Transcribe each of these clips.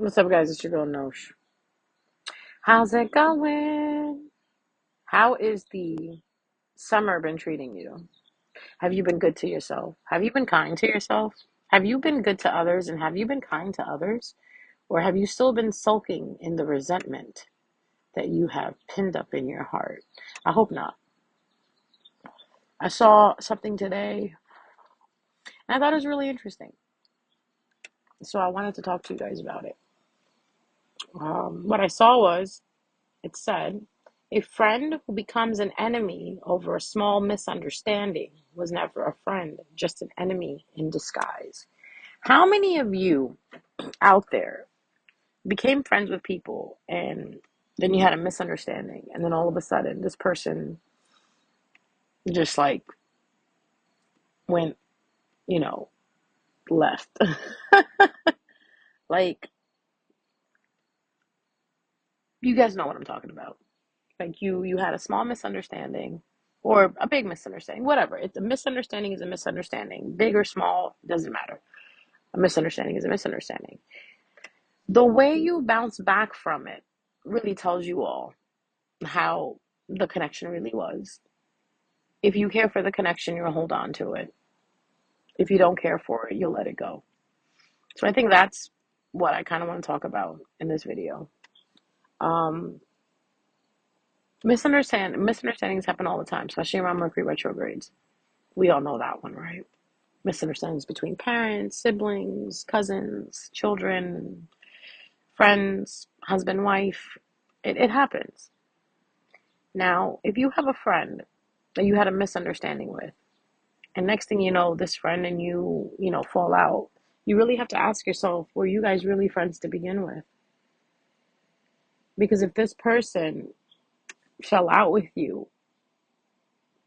What's up, guys? It's your girl Nosh. How's it going? How is the summer been treating you? Have you been good to yourself? Have you been kind to yourself? Have you been good to others and have you been kind to others? Or have you still been sulking in the resentment that you have pinned up in your heart? I hope not. I saw something today and I thought it was really interesting. So I wanted to talk to you guys about it. What I saw was it said, a friend who becomes an enemy over a small misunderstanding was never a friend, just an enemy in disguise. How many of you out there became friends with people and then you had a misunderstanding and then all of a sudden this person just like went, you know, left? Like, you guys know what I'm talking about. Like you had a small misunderstanding or a big misunderstanding, whatever. It's a misunderstanding is a misunderstanding. Big or small, doesn't matter. A misunderstanding is a misunderstanding. The way you bounce back from it really tells you all how the connection really was. If you care for the connection, you'll hold on to it. If you don't care for it, you'll let it go. So I think that's what I kind of want to talk about in this video. Um, misunderstandings happen all the time, especially around Mercury retrogrades. We all know that one, right? Misunderstandings between parents, siblings, cousins, children, friends, husband, wife. It happens. Now, if you have a friend that you had a misunderstanding with, and next thing you know, this friend and you fall out, you really have to ask yourself, were you guys really friends to begin with? Because if this person fell out with you,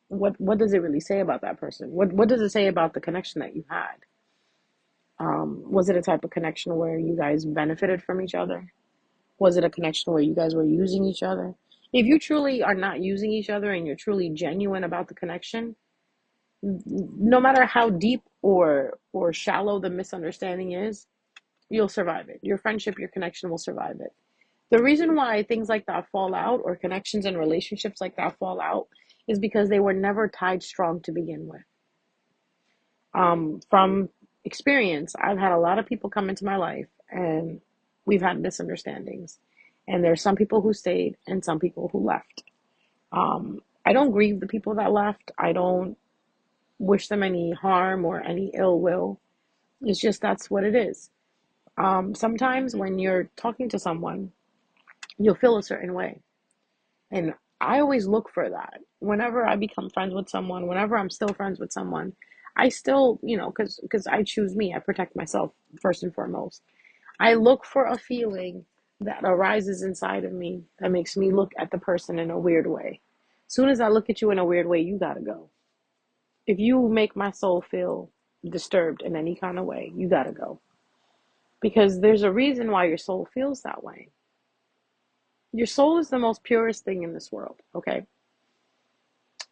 what does it really say about that person? What does it say about the connection that you had? Was it a type of connection where you guys benefited from each other? Was it a connection where you guys were using each other? If you truly are not using each other and you're truly genuine about the connection, no matter how deep or shallow the misunderstanding is, you'll survive it. Your friendship, your connection will survive it. The reason why things like that fall out or connections and relationships like that fall out is because they were never tied strong to begin with. From experience, I've had a lot of people come into my life and we've had misunderstandings. And there's some people who stayed and some people who left. I don't grieve the people that left. I don't wish them any harm or any ill will. It's just that's what it is. Sometimes when you're talking to someone, you'll feel a certain way. And I always look for that. Whenever I become friends with someone, whenever I'm still friends with someone, I still, because I choose me, I protect myself first and foremost. I look for a feeling that arises inside of me that makes me look at the person in a weird way. As soon as I look at you in a weird way, you gotta go. If you make my soul feel disturbed in any kind of way, you gotta go. Because there's a reason why your soul feels that way. Your soul is the most purest thing in this world, okay?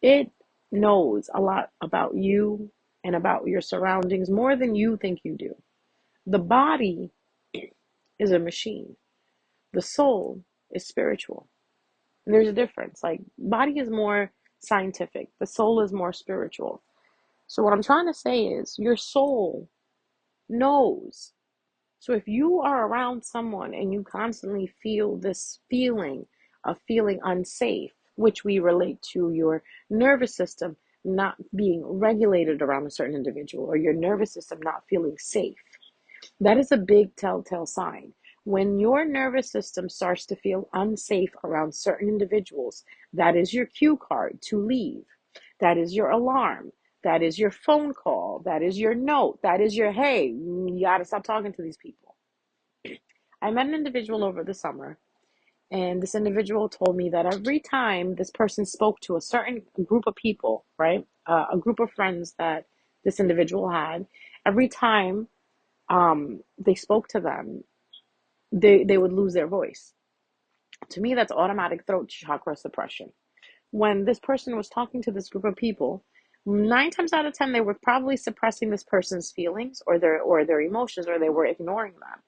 It knows a lot about you and about your surroundings more than you think you do. The body is a machine. The soul is spiritual. And there's a difference. Like, body is more scientific. The soul is more spiritual. So what I'm trying to say is your soul knows. So if you are around someone and you constantly feel this feeling of feeling unsafe, which we relate to your nervous system not being regulated around a certain individual or your nervous system not feeling safe, that is a big telltale sign. When your nervous system starts to feel unsafe around certain individuals, that is your cue card to leave. That is your alarm. That is your phone call. That is your note. That is your, hey, you got to stop talking to these people. I met an individual over the summer, and this individual told me that every time this person spoke to a certain group of people, right, a group of friends that this individual had, every time they spoke to them, they would lose their voice. To me, that's automatic throat chakra suppression. When this person was talking to this group of people, 9 times out of 10, they were probably suppressing this person's feelings or their emotions, or they were ignoring them.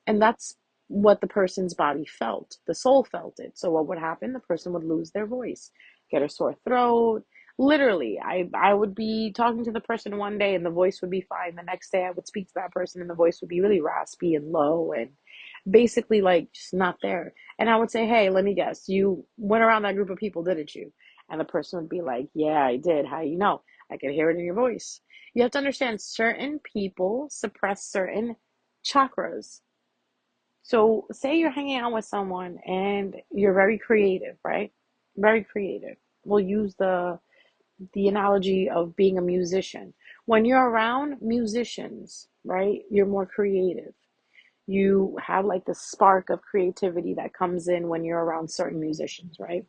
And that's what the person's body felt. The soul felt it. So what would happen? The person would lose their voice, get a sore throat. Literally, I would be talking to the person one day and the voice would be fine. The next day I would speak to that person and the voice would be really raspy and low and basically like just not there. And I would say, hey, let me guess, you went around that group of people, didn't you? And the person would be like, yeah, I did. How you know? I could hear it in your voice. You have to understand certain people suppress certain chakras. So, say you're hanging out with someone and you're very creative, right? Very creative. We'll use the analogy of being a musician. When you're around musicians, right? You're more creative. You have like the spark of creativity that comes in when you're around certain musicians, right?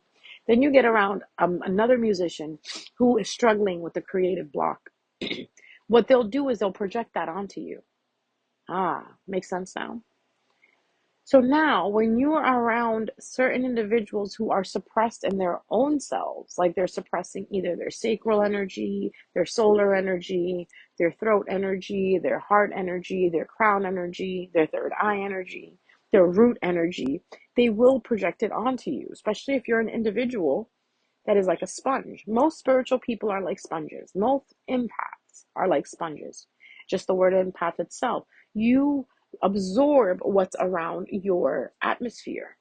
Then you get around another musician who is struggling with the creative block. What they'll do is they'll project that onto you. Ah, makes sense now. So now, when you are around certain individuals who are suppressed in their own selves, like they're suppressing either their sacral energy, their solar energy, their throat energy, their heart energy, their crown energy, their third eye energy, their root energy, they will project it onto you, especially if you're an individual that is like a sponge. Most spiritual people are like sponges. Most empaths are like sponges. Just the word empath itself. You absorb what's around your atmosphere,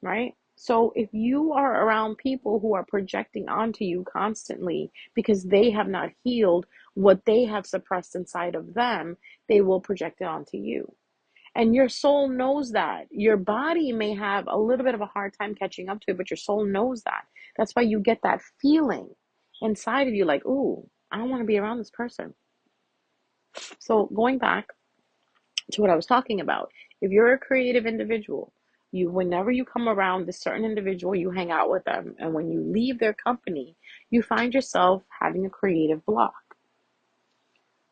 right? So if you are around people who are projecting onto you constantly because they have not healed what they have suppressed inside of them, they will project it onto you. And your soul knows that. Your body may have a little bit of a hard time catching up to it, but your soul knows that. That's why you get that feeling inside of you like, ooh, I don't want to be around this person. So going back to what I was talking about, if you're a creative individual, you whenever you come around this certain individual, you hang out with them. And when you leave their company, you find yourself having a creative block.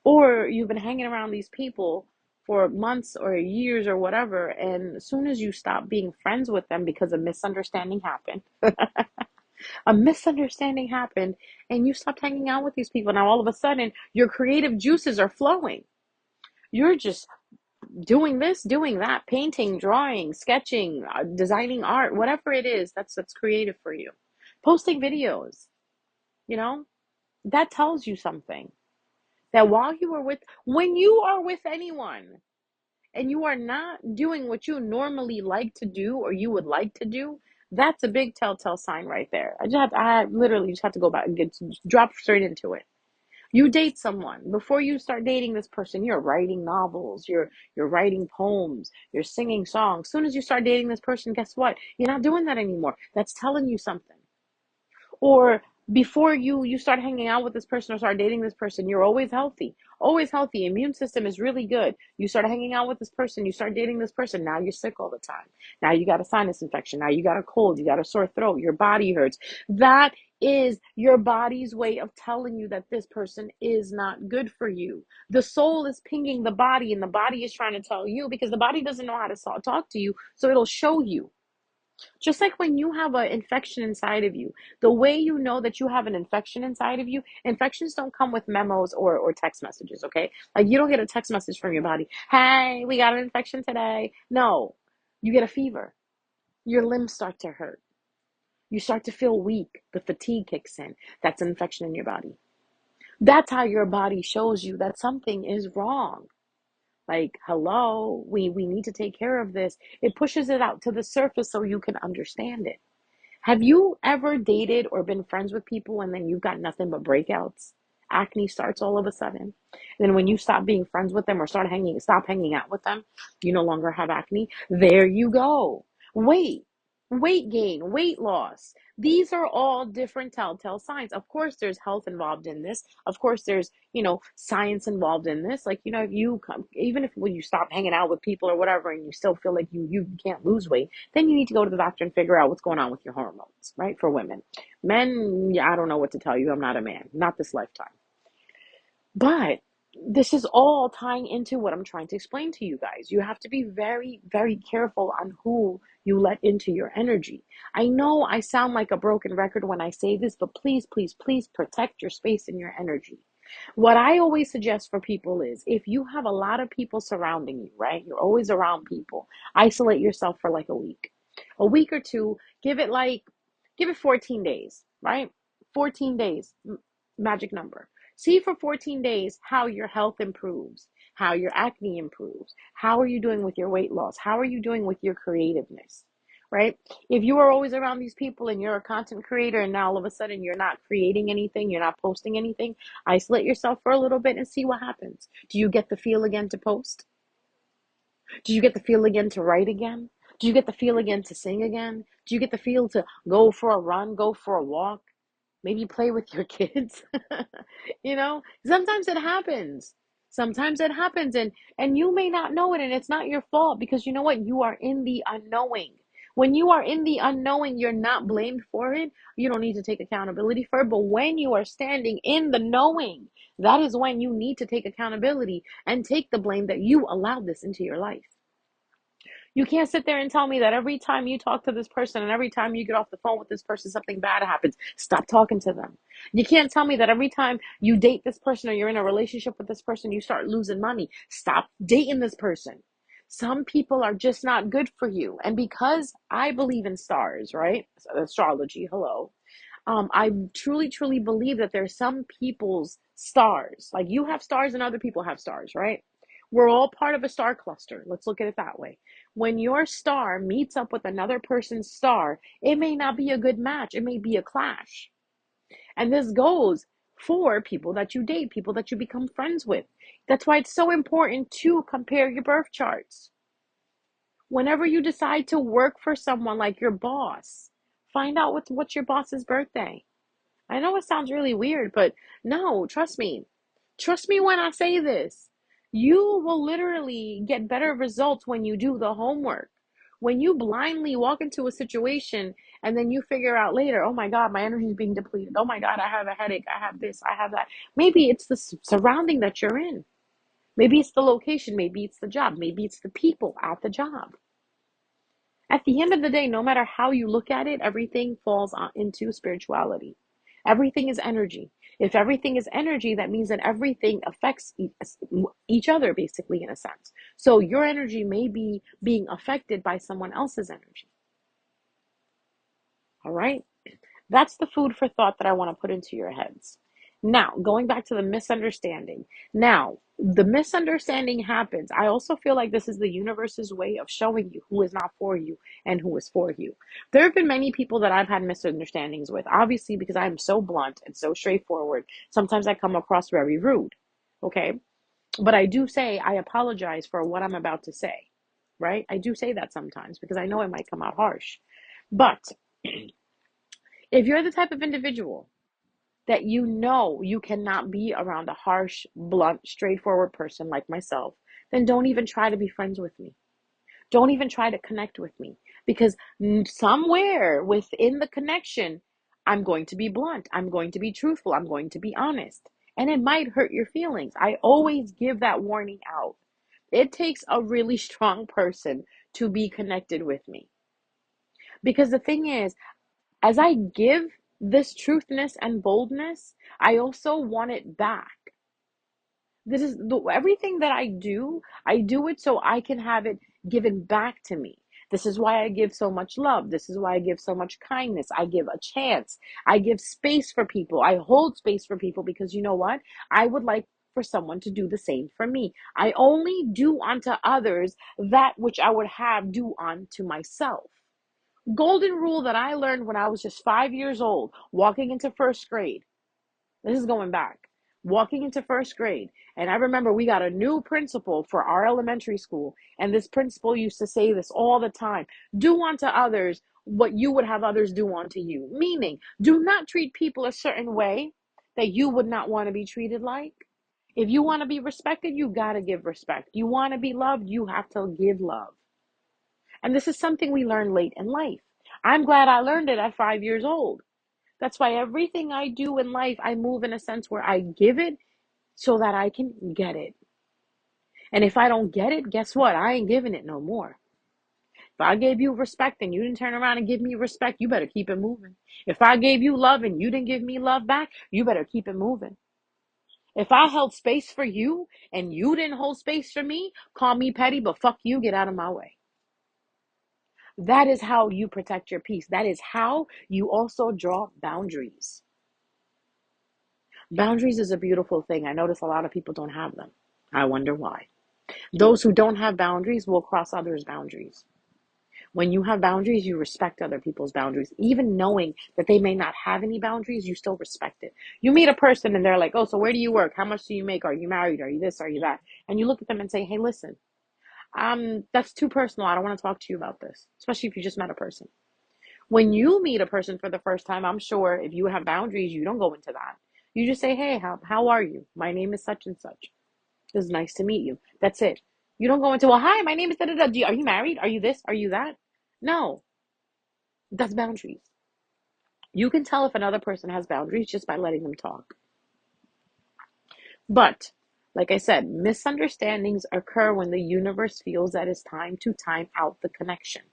Or you've been hanging around these people for months or years or whatever, and as soon as you stop being friends with them because a misunderstanding happened, and you stopped hanging out with these people, now all of a sudden your creative juices are flowing. You're just doing this, doing that, painting, drawing, sketching, designing art, whatever it is that's creative for you. Posting videos, you know, that tells you something. That when you are with anyone and you are not doing what you normally like to do or you would like to do, that's a big telltale sign right there. I literally just have to go back and drop straight into it. You date someone. Before you start dating this person, you're writing novels, you're writing poems, you're singing songs. As soon as you start dating this person, guess what? You're not doing that anymore. That's telling you something. Or before you start hanging out with this person or start dating this person, you're always healthy. Immune system is really good. You start hanging out with this person, you start dating this person, now you're sick all the time. Now you got a sinus infection, now you got a cold, you got a sore throat, your body hurts. That is your body's way of telling you that this person is not good for you. The soul is pinging the body, and the body is trying to tell you because the body doesn't know how to talk to you, so it'll show you. Just like when you have an infection inside of you, the way you know that you have an infection inside of you, infections don't come with memos or text messages, okay? Like you don't get a text message from your body, hey, we got an infection today. No, you get a fever. Your limbs start to hurt. You start to feel weak. The fatigue kicks in. That's an infection in your body. That's how your body shows you that something is wrong. Like, hello, we need to take care of this. It pushes it out to the surface so you can understand it. Have you ever dated or been friends with people and then you've got nothing but breakouts? Acne starts all of a sudden. And then when you stop being friends with them or stop hanging out with them, you no longer have acne. There you go. Weight, weight gain, weight loss. These are all different telltale signs. Of course, there's health involved in this. Of course, there's, science involved in this. Like, if you come, even if when you stop hanging out with people or whatever, and you still feel like you can't lose weight, then you need to go to the doctor and figure out what's going on with your hormones, right? For women. Men, yeah, I don't know what to tell you. I'm not a man, not this lifetime. But this is all tying into what I'm trying to explain to you guys. You have to be very, very careful on who you let into your energy. I know I sound like a broken record when I say this, but please, please, please protect your space and your energy. What I always suggest for people is if you have a lot of people surrounding you, right? You're always around people. Isolate yourself for like a week. A week or two, give it 14 days, right? 14 days, magic number. See for 14 days how your health improves, how your acne improves. How are you doing with your weight loss? How are you doing with your creativeness? Right? If you are always around these people and you're a content creator and now all of a sudden you're not creating anything, you're not posting anything, isolate yourself for a little bit and see what happens. Do you get the feel again to post? Do you get the feel again to write again? Do you get the feel again to sing again? Do you get the feel to go for a run, go for a walk? Maybe play with your kids. Sometimes it happens. Sometimes it happens and you may not know it and it's not your fault because you know what? You are in the unknowing. When you are in the unknowing, you're not blamed for it. You don't need to take accountability for it. But when you are standing in the knowing, that is when you need to take accountability and take the blame that you allowed this into your life. You can't sit there and tell me that every time you talk to this person and every time you get off the phone with this person, something bad happens. Stop talking to them. You can't tell me that every time you date this person or you're in a relationship with this person, you start losing money. Stop dating this person. Some people are just not good for you. And because I believe in stars, right? Astrology, hello. I truly, truly believe that there's some people's stars. Like you have stars and other people have stars, right? We're all part of a star cluster. Let's look at it that way. When your star meets up with another person's star, it may not be a good match. It may be a clash. And this goes for people that you date, people that you become friends with. That's why it's so important to compare your birth charts. Whenever you decide to work for someone like your boss, find out what's your boss's birthday. I know it sounds really weird, but no, trust me. Trust me when I say this. You will literally get better results when you do the homework. When you blindly walk into a situation and then you figure out later, oh my God, my energy is being depleted. Oh my God, I have a headache. I have this, I have that. Maybe it's the surrounding that you're in. Maybe it's the location. Maybe it's the job. Maybe it's the people at the job. At the end of the day, no matter how you look at it, everything falls into spirituality. Everything is energy. If everything is energy, that means that everything affects each other, basically, in a sense. So your energy may be being affected by someone else's energy. All right? That's the food for thought that I want to put into your heads. Now, going back to the misunderstanding. Now, the misunderstanding happens. I also feel like this is the universe's way of showing you who is not for you and who is for you. There have been many people that I've had misunderstandings with, obviously, because I'm so blunt and so straightforward. Sometimes I come across very rude. Okay. But I do say I apologize for what I'm about to say, right? I do say that sometimes because I know it might come out harsh. But if you're the type of individual that you know you cannot be around a harsh, blunt, straightforward person like myself, then don't even try to be friends with me. Don't even try to connect with me because somewhere within the connection, I'm going to be blunt. I'm going to be truthful. I'm going to be honest. And it might hurt your feelings. I always give that warning out. It takes a really strong person to be connected with me. Because the thing is, as I give this truthness and boldness, I also want it back. This is everything that I do it so I can have it given back to me. This is why I give so much love. This is why I give so much kindness. I give a chance. I give space for people. I hold space for people because you know what? I would like for someone to do the same for me. I only do unto others that which I would have do unto myself. Golden rule that I learned when I was just 5 years old, walking into first grade. This is going back. Walking into first grade. And I remember we got a new principal for our elementary school. And this principal used to say this all the time: do unto others what you would have others do unto you. Meaning, do not treat people a certain way that you would not want to be treated like. If you want to be respected, you got to give respect. You want to be loved, you have to give love. And this is something we learn late in life. I'm glad I learned it at 5 years old. That's why everything I do in life, I move in a sense where I give it so that I can get it. And if I don't get it, guess what? I ain't giving it no more. If I gave you respect and you didn't turn around and give me respect, you better keep it moving. If I gave you love and you didn't give me love back, you better keep it moving. If I held space for you and you didn't hold space for me, call me petty, but fuck you, get out of my way. That is how you protect your peace. That is how you also draw boundaries. Boundaries is a beautiful thing. I notice a lot of people don't have them. I wonder why. Those who don't have boundaries will cross others' boundaries. When you have boundaries, you respect other people's boundaries. Even knowing that they may not have any boundaries, you still respect it. You meet a person and they're like, oh, so where do you work? How much do you make? Are you married? Are you this? Are you that? And you look at them and say, hey, listen, that's too personal. I don't want to talk to you about this, especially if you just met a person. When you meet a person for the first time, I'm sure if you have boundaries, you don't go into that. You just say, hey, how are you? My name is such and such. It was nice to meet you. That's it. You don't go into, well, hi, my name is da da da. Are you married? Are you this? Are you that? No, that's boundaries. You can tell if another person has boundaries just by letting them talk. But, like I said, misunderstandings occur when the universe feels that it's time to time out the connection.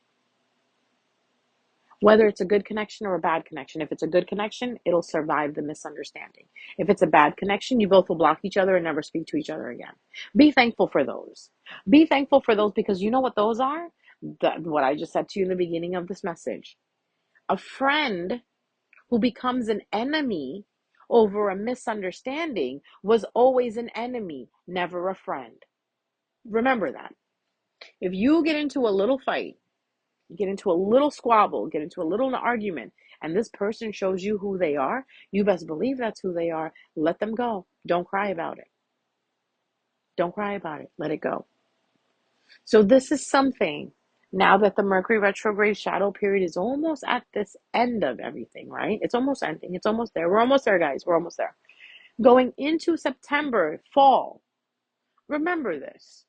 Whether it's a good connection or a bad connection. If it's a good connection, it'll survive the misunderstanding. If it's a bad connection, you both will block each other and never speak to each other again. Be thankful for those. Be thankful for those because you know what those are? What I just said to you in the beginning of this message. A friend who becomes an enemy over a misunderstanding was always an enemy, never a friend. Remember that. If you get into a little fight, get into a little squabble, get into a little argument, and this person shows you who they are, you best believe that's who they are. Let them go. Don't cry about it. Don't cry about it. Let it go. So this is something, now that the Mercury retrograde shadow period is almost at this end of everything, right? It's almost ending. It's almost there. We're almost there, guys. We're almost there. Going into September, fall. Remember this.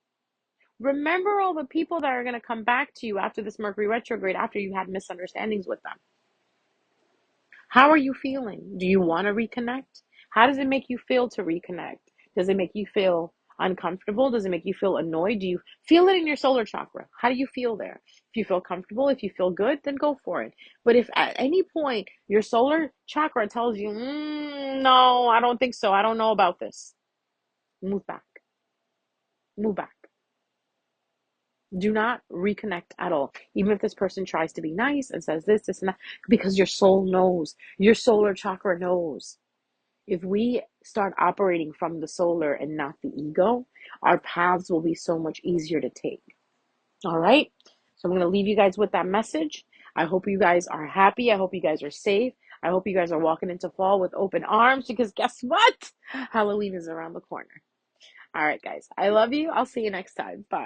Remember all the people that are going to come back to you after this Mercury retrograde, after you had misunderstandings with them. How are you feeling? Do you want to reconnect? How does it make you feel to reconnect? Does it make you feel uncomfortable? Does it make you feel annoyed? Do you feel it in your solar chakra? How do you feel there? If you feel comfortable, if you feel good, then go for it. But if at any point your solar chakra tells you, no, I don't think so, I don't know about this, move back. Move back. Do not reconnect at all. Even if this person tries to be nice and says this, and that, because your soul knows, your solar chakra knows. If we start operating from the solar and not the ego, our paths will be so much easier to take. All right? So I'm going to leave you guys with that message. I hope you guys are happy. I hope you guys are safe. I hope you guys are walking into fall with open arms because guess what? Halloween is around the corner. All right, guys. I love you. I'll see you next time. Bye.